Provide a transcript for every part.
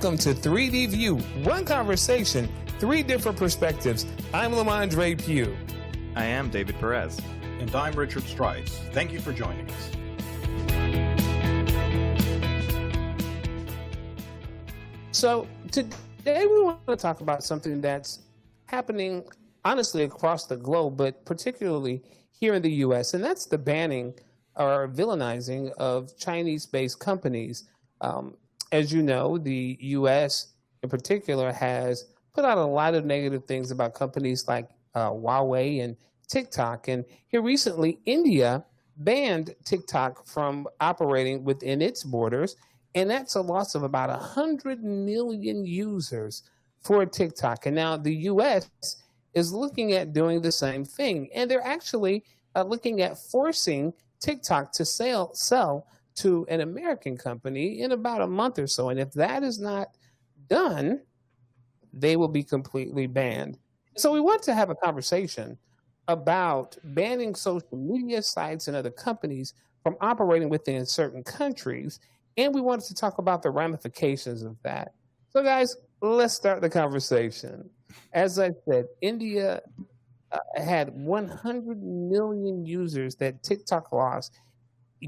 Welcome to 3D View, one conversation, three different perspectives. I'm Lamondre Pugh. I am David Perez. And I'm Richard Strice. Thank you for joining us. So today we want to talk about something that's happening, honestly, across the globe, but particularly here in the U.S., and that's the banning or villainizing of Chinese-based companies. As you know, the U.S. in particular has put out a lot of negative things about companies like Huawei and TikTok. And here recently, India banned TikTok from operating within its borders. And that's a loss of about 100 million users for TikTok. And now the U.S. is looking at doing the same thing. And they're actually looking at forcing TikTok to sell to an American company in about a month or so. And if that is not done, they will be completely banned. So we want to have a conversation about banning social media sites and other companies from operating within certain countries. And we wanted to talk about the ramifications of that. So guys, let's start the conversation. As I said, India had 100 million users that TikTok lost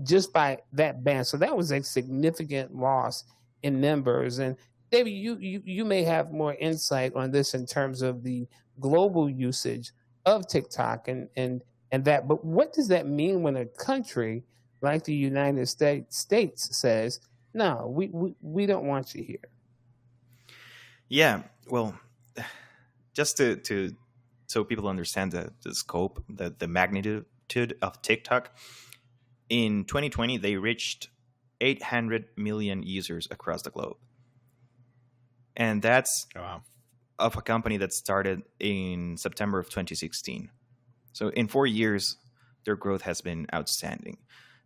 just by that ban. So that was a significant loss in numbers. And David, you may have more insight on this in terms of the global usage of TikTok and that. But what does that mean when a country like the United States says, no, we don't want you here? Yeah, well, just to so people understand the scope, the magnitude of TikTok, in 2020, they reached 800 million users across the globe. And that's of a company that started in September of 2016. So in 4 years, their growth has been outstanding.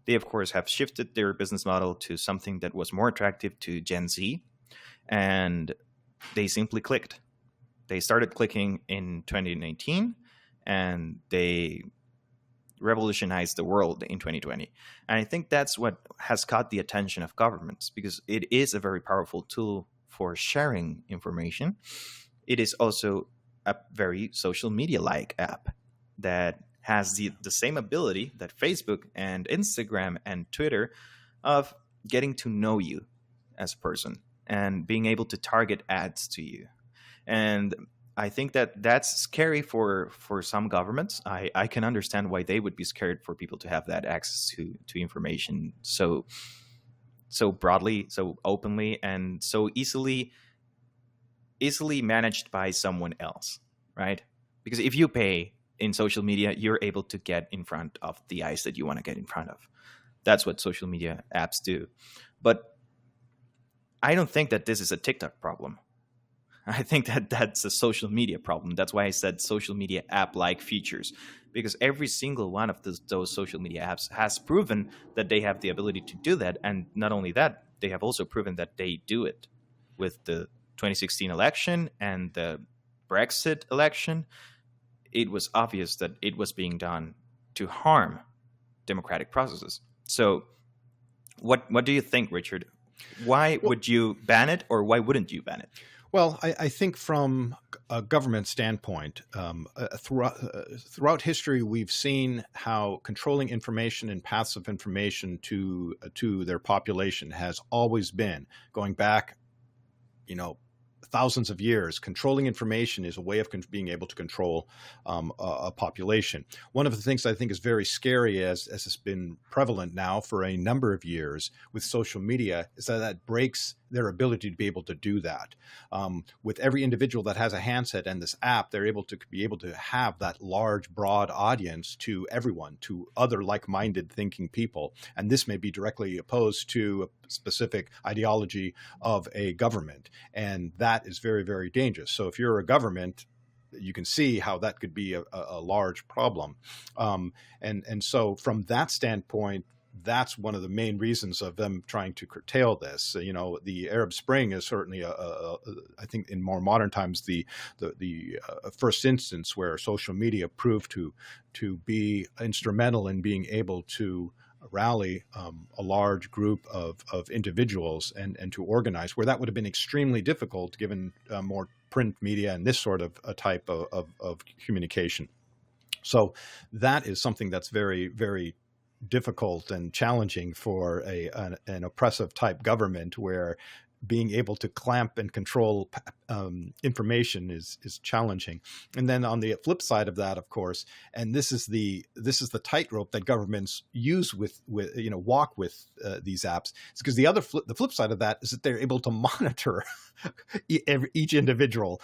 They, of course, have shifted their business model to something that was more attractive to Gen Z, and they simply clicked. They started clicking in 2019, and they revolutionized the world in 2020. And I think that's what has caught the attention of governments, because it is a very powerful tool for sharing information. It is also a very social media-like app that has the same ability that Facebook and Instagram and Twitter of getting to know you as a person and being able to target ads to you. And I think that that's scary for some governments. I can understand why they would be scared for people to have that access to information so broadly, so openly, and so easily managed by someone else, right? Because if you pay in social media, you're able to get in front of the eyes that you want to get in front of. That's what social media apps do. But I don't think that this is a TikTok problem. I think that that's a social media problem. That's why I said social media app-like features, because every single one of those social media apps has proven that they have the ability to do that. And not only that, they have also proven that they do it. With the 2016 election and the Brexit election, it was obvious that it was being done to harm democratic processes. So what do you think, Richard? Why would you ban it, or why wouldn't you ban it? Well, I think from a government standpoint, throughout history, we've seen how controlling information and paths of information to their population has always been, going back, thousands of years. Controlling information is a way of being able to control a population. One of the things I think is very scary, as has been prevalent now for a number of years with social media, is that breaks their ability to be able to do that. With every individual that has a handset and this app, they're able to have that large, broad audience to everyone, to other like-minded thinking people. And this may be directly opposed to a specific ideology of a government. And that is very, very dangerous. So if you're a government, you can see how that could be a large problem. And so from that standpoint, that's one of the main reasons of them trying to curtail this. The Arab Spring is certainly, I think, in more modern times, the first instance where social media proved to be instrumental in being able to rally a large group of individuals and to organize, where that would have been extremely difficult given more print media and this sort of a type of communication. So that is something that's very, very difficult and challenging for an oppressive type government, where being able to clamp and control information is challenging. And then on the flip side of that, of course, and this is the tightrope that governments use walk with these apps, is because the flip side of that is that they're able to monitor each individual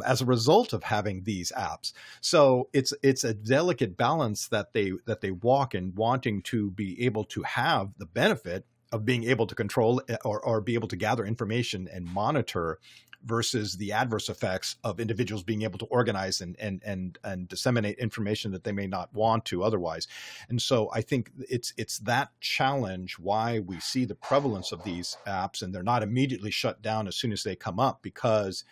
as a result of having these apps. So it's a delicate balance that they walk in, wanting to be able to have the benefit of being able to control or be able to gather information and monitor, versus the adverse effects of individuals being able to organize and disseminate information that they may not want to otherwise. And so I think it's that challenge why we see the prevalence of these apps, and they're not immediately shut down as soon as they come up, because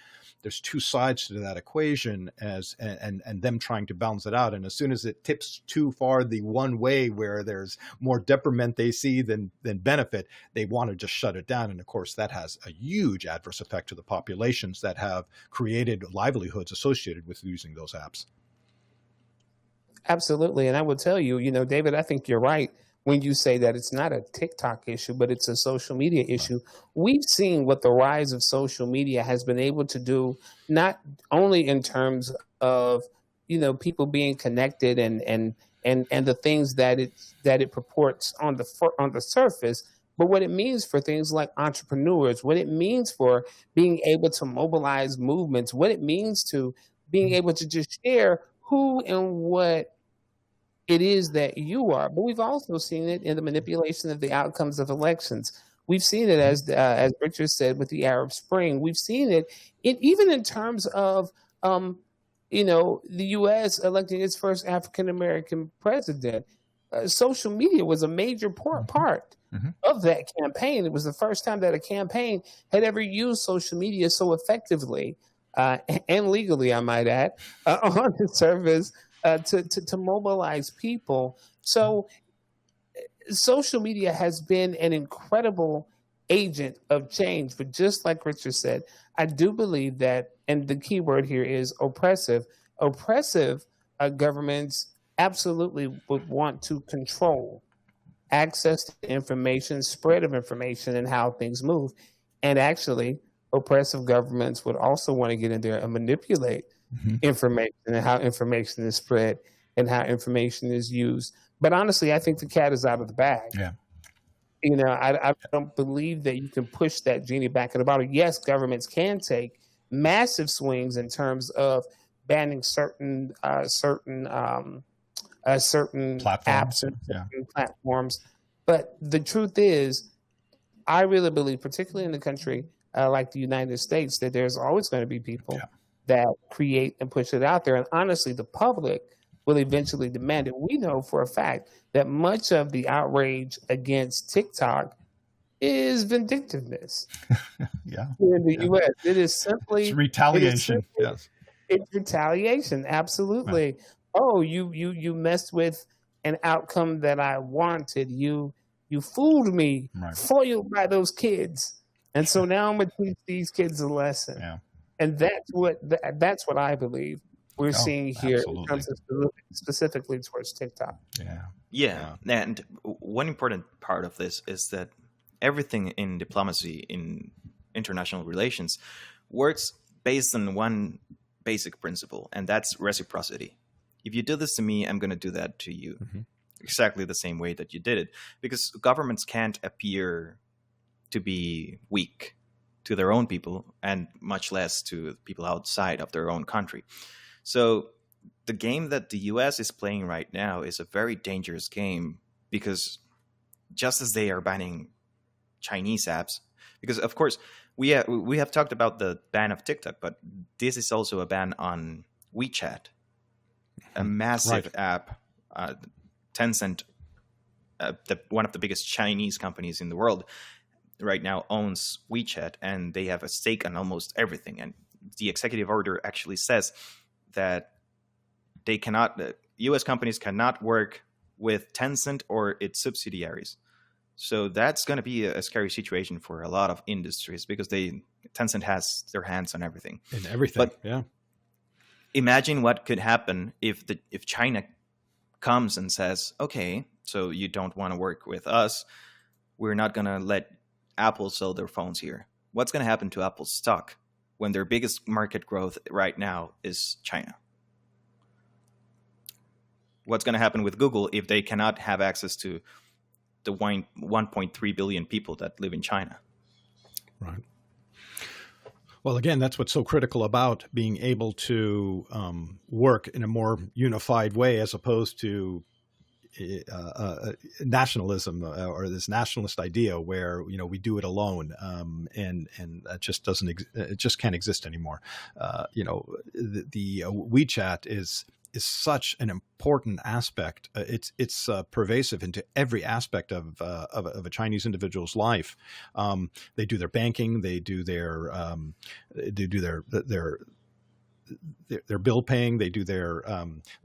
there's two sides to that equation, and them trying to balance it out. And as soon as it tips too far the one way, where there's more detriment they see than benefit, they want to just shut it down. And of course, that has a huge adverse effect to the populations that have created livelihoods associated with using those apps. Absolutely. And I will tell you, David, I think you're right when you say that it's not a TikTok issue, but it's a social media issue. We've seen what the rise of social media has been able to do, not only in terms of, people being connected and the things that it purports on the surface, but what it means for things like entrepreneurs, what it means for being able to mobilize movements, what it means to being able to just share who and what it is that you are. But we've also seen it in the manipulation of the outcomes of elections. We've seen it, as Richard said, with the Arab Spring. We've seen it even in terms of the U.S. electing its first African-American president. Social media was a major part of that campaign. It was the first time that a campaign had ever used social media so effectively and legally, I might add, on the service to mobilize people. So social media has been an incredible agent of change. But just like Richard said, I do believe that, and the key word here is oppressive. Oppressive governments absolutely would want to control access to information, spread of information, and how things move. And actually, oppressive governments would also want to get in there and manipulate information and how information is spread and how information is used. But honestly, I think the cat is out of the bag. Yeah. I don't believe that you can push that genie back in the bottle. Yes, governments can take massive swings in terms of banning certain apps and certain platforms. But the truth is, I really believe, particularly in a country like the United States, that there's always going to be people that create and push it out there. And honestly, the public will eventually demand it. We know for a fact that much of the outrage against TikTok is vindictiveness. Here in the U.S., it is simply it's retaliation. It's retaliation. Absolutely. Right. Oh, you messed with an outcome that I wanted. You fooled me, foiled by those kids. And so now I'm going to teach these kids a lesson. Yeah. And that's what I believe we're seeing here in terms of specifically towards TikTok. Yeah. And one important part of this is that everything in diplomacy, in international relations, works based on one basic principle, and that's reciprocity. If you do this to me, I'm going to do that to you. Exactly the same way that you did it. Because governments can't appear to be weak to their own people, and much less to people outside of their own country. So the game that the US is playing right now is a very dangerous game, because just as they are banning Chinese apps, because of course we have talked about the ban of TikTok, but this is also a ban on WeChat, a massive app. Tencent, one of the biggest Chinese companies in the world, right now owns WeChat, and they have a stake on almost everything. And the executive order actually says that they cannot, U.S. companies cannot work with Tencent or its subsidiaries. So that's going to be a scary situation for a lot of industries because Tencent has their hands on everything. In everything, But yeah. imagine what could happen if China comes and says, okay, so you don't want to work with us, we're not going to let Apple sell their phones here. What's going to happen to Apple's stock when their biggest market growth right now is China? What's going to happen with Google if they cannot have access to the 1.3 billion people that live in China? Right. Well, again, that's what's so critical about being able to work in a more unified way as opposed to nationalism or this nationalist idea where we do it alone, and that just it just can't exist anymore. The WeChat is such an important aspect. It's pervasive into every aspect of a Chinese individual's life. They do their banking, they do their bill paying, they do their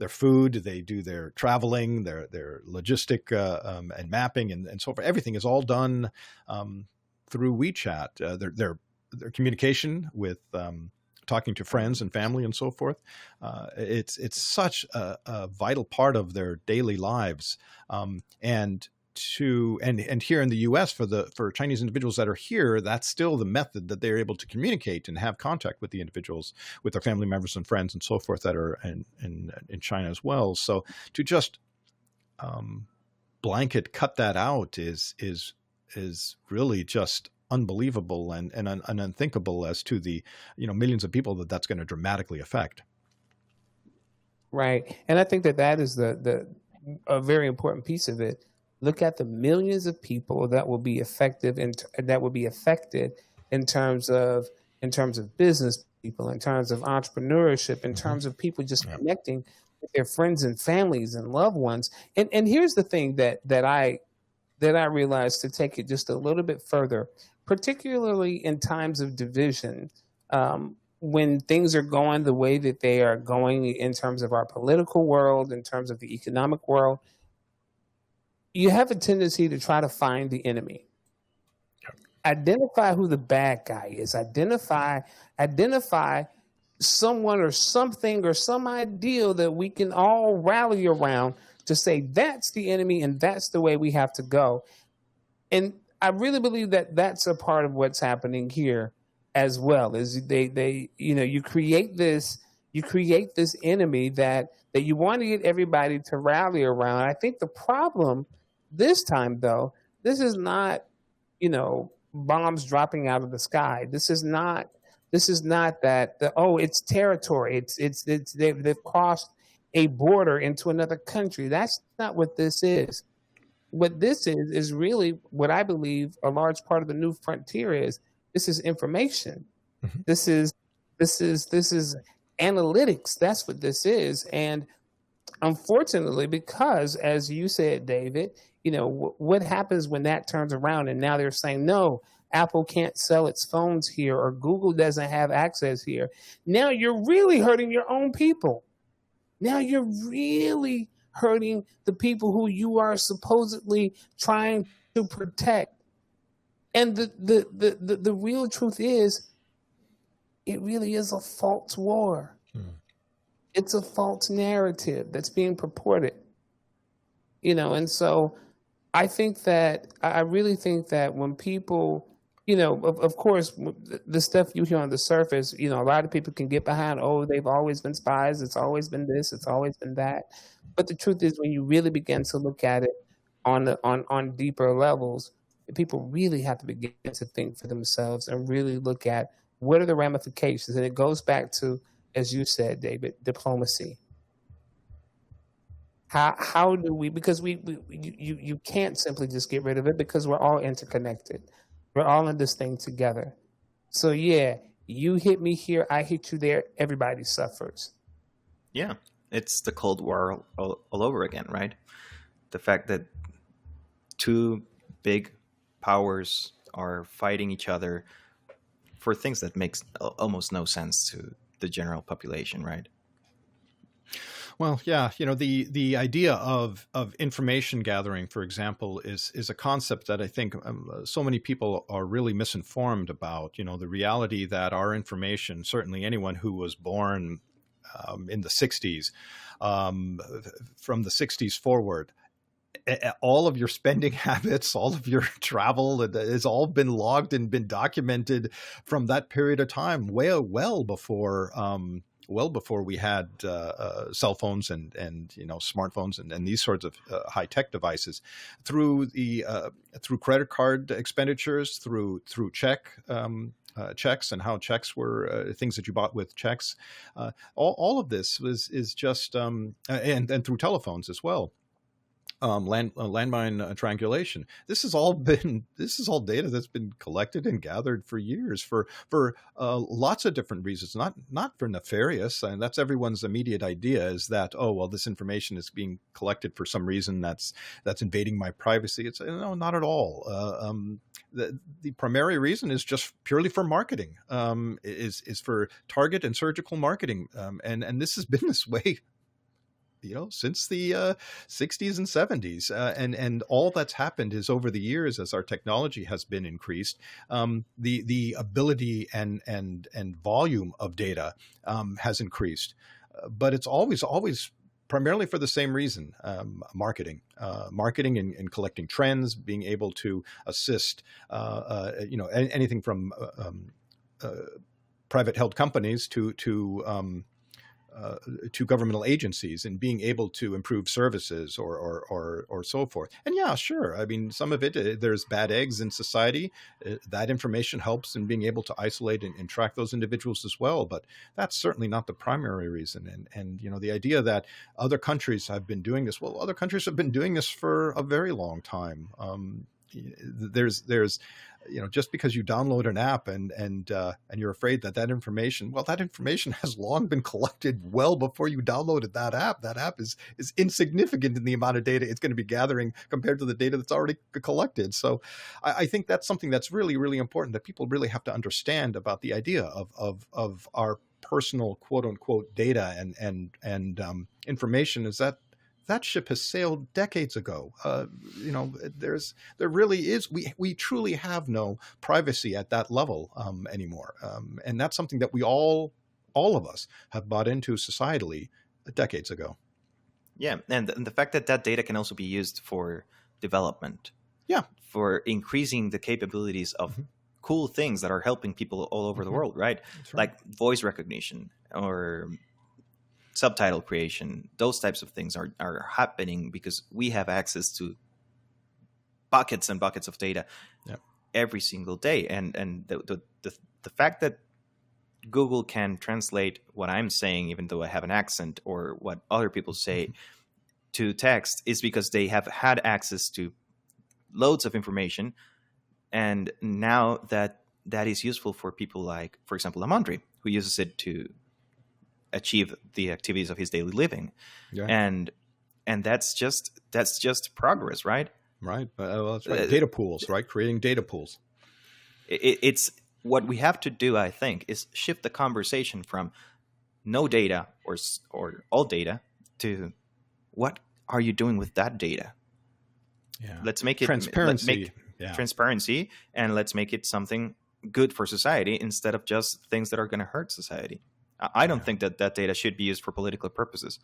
food, they do their traveling, their logistic and mapping and so forth. Everything is all done through WeChat. Their communication with talking to friends and family and so forth. It's such a vital part of their daily lives. And here in the U.S. for Chinese individuals that are here, that's still the method that they're able to communicate and have contact with the individuals, with their family members and friends and so forth that are in China as well. So to just blanket cut that out is really just unbelievable and unthinkable as to the millions of people that's going to dramatically affect. Right, and I think that is a very important piece of it. Look at the millions of people that will be affected in terms of business people, in terms of entrepreneurship, in terms of people just connecting with their friends and families and loved ones. And here's the thing that I realized, to take it just a little bit further, particularly in times of division, when things are going the way that they are going in terms of our political world, in terms of the economic world, you have a tendency to try to find the enemy. Identify who the bad guy is. Identify someone or something or some ideal that we can all rally around to say that's the enemy and that's the way we have to go. And I really believe that that's a part of what's happening here as well. Is you create this enemy that you want to get everybody to rally around. I think the problem this time, though, this is not, bombs dropping out of the sky. This is not that it's territory. They've crossed a border into another country. That's not what this is. What this is really what I believe a large part of the new frontier is. This is information. Mm-hmm. This is analytics. That's what this is. And unfortunately, because as you said, David, what happens when that turns around and now they're saying, no, Apple can't sell its phones here or Google doesn't have access here. Now you're really hurting your own people. Now you're really hurting the people who you are supposedly trying to protect. And the real truth is, it really is a false war. It's a false narrative that's being purported. And so I really think that when people, of course, the stuff you hear on the surface, a lot of people can get behind, they've always been spies. It's always been this. It's always been that. But the truth is, when you really begin to look at it on deeper levels, people really have to begin to think for themselves and really look at what are the ramifications. And it goes back to, as you said, David, diplomacy. How do we? Because you can't simply just get rid of it, because we're all interconnected. We're all in this thing together. So yeah, you hit me here, I hit you there. Everybody suffers. Yeah, it's the Cold War all over again, right? The fact that two big powers are fighting each other for things that makes almost no sense to the general population, right? Well, yeah, the idea of information gathering, for example, is a concept that I think so many people are really misinformed about. The reality that our information, certainly anyone who was born in the 60s, um, from the 60s forward, all of your spending habits, all of your travel, it has all been logged and been documented from that period of time, well before. Well before we had cell phones and smartphones and these sorts of high tech devices, through through credit card expenditures, through checks and how checks were things that you bought with checks, all of this is just and through telephones as well. Landmine triangulation. This is all data that's been collected and gathered for years for lots of different reasons, not for nefarious. And that's everyone's immediate idea, is that, oh well, this information is being collected for some reason that's invading my privacy. It's no, not at all. The primary reason is just purely for marketing. Is for target and surgical marketing, and this has been this way since the 60s and 70s, and all that's happened is, over the years, as our technology has been increased, the ability and volume of data has increased, but it's always primarily for the same reason: marketing and collecting trends, being able to assist anything from private held companies to governmental agencies, and being able to improve services or so forth. And yeah, sure. I mean, some of it, there's bad eggs in society. That information helps in being able to isolate and track those individuals as well. But that's certainly not the primary reason. And the idea that other countries have been doing this, well, other countries have been doing this for a very long time. There's just because you download an app and you're afraid that information has long been collected well before you downloaded that app. That app is insignificant in the amount of data it's going to be gathering compared to the data that's already collected. So I think that's something that's really, really important, that people really have to understand about the idea of our personal quote unquote data and information, is that ship has sailed decades ago. There really is. We truly have no privacy at that level anymore, and that's something that we all of us have bought into societally decades ago. Yeah, and the fact that data can also be used for development. Yeah, for increasing the capabilities of cool things that are helping people all over the world, right? Like voice recognition or subtitle creation. Those types of things are happening because we have access to buckets and buckets of data every single day. And the fact that Google can translate what I'm saying, even though I have an accent, or what other people say to text, is because they have had access to loads of information. And now that is useful for people like, for example, Lamondre, who uses it to achieve the activities of his daily living. And that's just progress, right? Right. That's right. Data pools, right? Creating data pools. It's what we have to do, I think, is shift the conversation from no data or all data to what are you doing with that data? Yeah. Let's make it transparency. Transparency, and let's make it something good for society instead of just things that are going to hurt society. I don't think that data should be used for political purposes.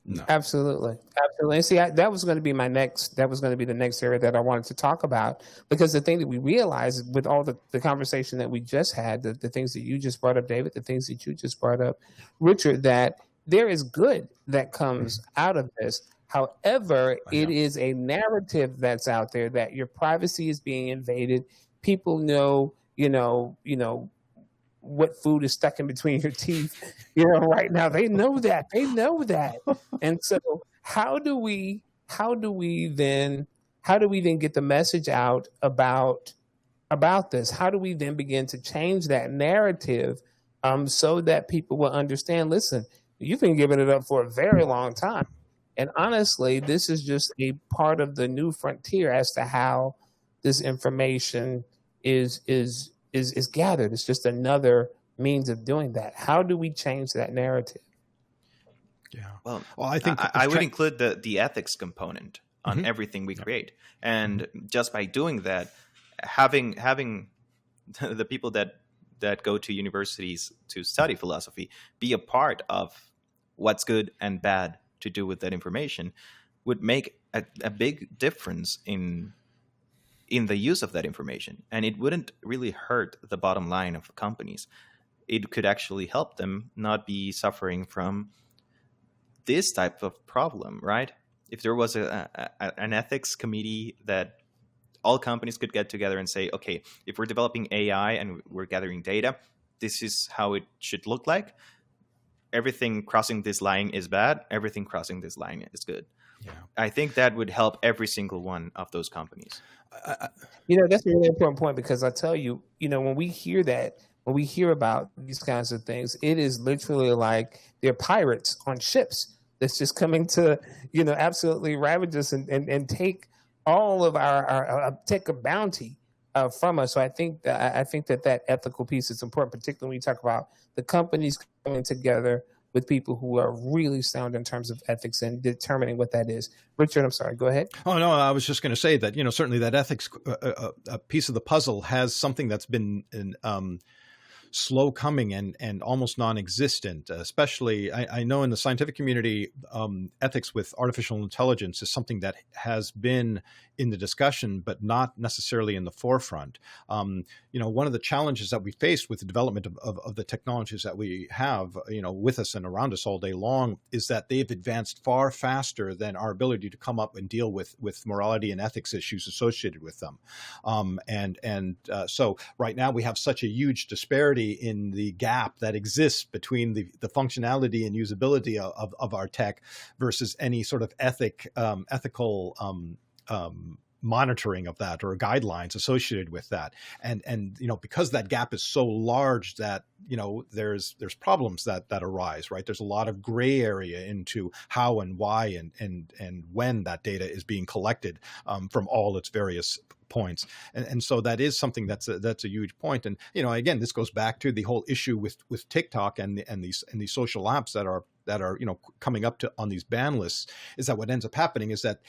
No. Absolutely. And see, that was going to be the next area that I wanted to talk about, because the thing that we realize with all the conversation that we just had, the things that you just brought up, David, the things that you just brought up, Richard, that there is good that comes out of this. However, it is a narrative that's out there that your privacy is being invaded. People know, what food is stuck in between your teeth, right now. They know that. And so how do we then get the message out about this? How do we then begin to change that narrative so that people will understand, listen, you've been giving it up for a very long time. And honestly, this is just a part of the new frontier as to how this information is gathered. It's just another means of doing that. How do we change that narrative? Yeah. Well, I think I would include the ethics component on Mm-hmm. everything we create, and just by doing that, having the people that go to universities to study philosophy be a part of what's good and bad to do with that information would make a big difference in the use of that information, and it wouldn't really hurt the bottom line of companies. It could actually help them not be suffering from this type of problem, right? If there was an ethics committee that all companies could get together and say, okay, if we're developing AI and we're gathering data, this is how it should look like. Everything crossing this line is bad. Everything crossing this line is good. Yeah. I think that would help every single one of those companies. That's a really important point, because I tell you, when we hear that, when we hear about these kinds of things, it is literally like they're pirates on ships that's just coming to, absolutely ravage us and take all of our take a bounty from us. So I think that ethical piece is important, particularly when you talk about the companies coming together with people who are really sound in terms of ethics and determining what that is. Richard, I'm sorry, go ahead. Oh, no, I was just going to say that, certainly that ethics a piece of the puzzle has something that's been slow coming and almost non-existent, especially I know in the scientific community, ethics with artificial intelligence is something that has been in the discussion, but not necessarily in the forefront. One of the challenges that we faced with the development of the technologies that we have, with us and around us all day long, is that they've advanced far faster than our ability to come up and deal with morality and ethics issues associated with them. So right now we have such a huge disparity in the gap that exists between the functionality and usability of our tech versus any sort of ethical monitoring of that or guidelines associated with that. And because that gap is so large that, there's problems that arise, right? There's a lot of gray area into how and why and when that data is being collected from all its various points. And so that is something that's a huge point. And, again, this goes back to the whole issue with TikTok and these social apps that are coming up on these ban lists, is that what ends up happening is that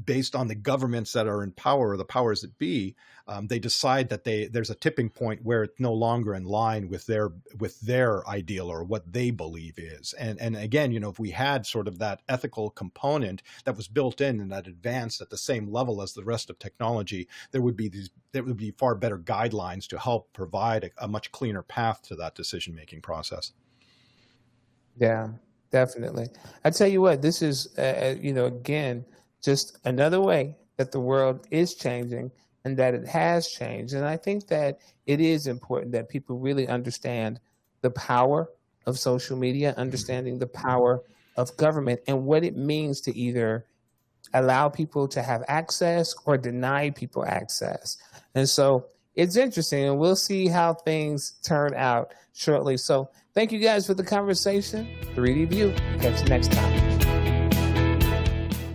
based on the governments that are in power, or the powers that be, they decide that there's a tipping point where it's no longer in line with their ideal or what they believe is. And again, if we had sort of that ethical component that was built in and that advanced at the same level as the rest of technology, there would be far better guidelines to help provide a much cleaner path to that decision-making process. Yeah, definitely. I tell you what, this is, again, just another way that the world is changing and that it has changed. And I think that it is important that people really understand the power of social media, understanding the power of government and what it means to either allow people to have access or deny people access. And so it's interesting, and we'll see how things turn out shortly. So thank you guys for the conversation. 3D View. Catch you next time.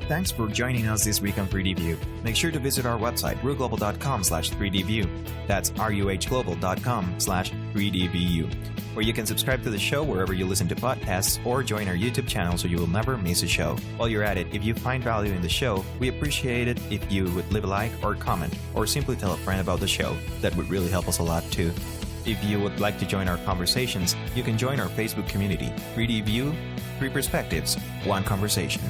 Thanks for joining us this week on 3D View. Make sure to visit our website, ruglobal.com/3dview. That's ruhglobal.com/3dvu, where you can subscribe to the show wherever you listen to podcasts or join our YouTube channel so you will never miss a show. While you're at it, if you find value in the show, we appreciate it if you would leave a like or comment, or simply tell a friend about the show. That would really help us a lot too. If you would like to join our conversations, you can join our Facebook community, 3D View, 3 Perspectives, 1 Conversation.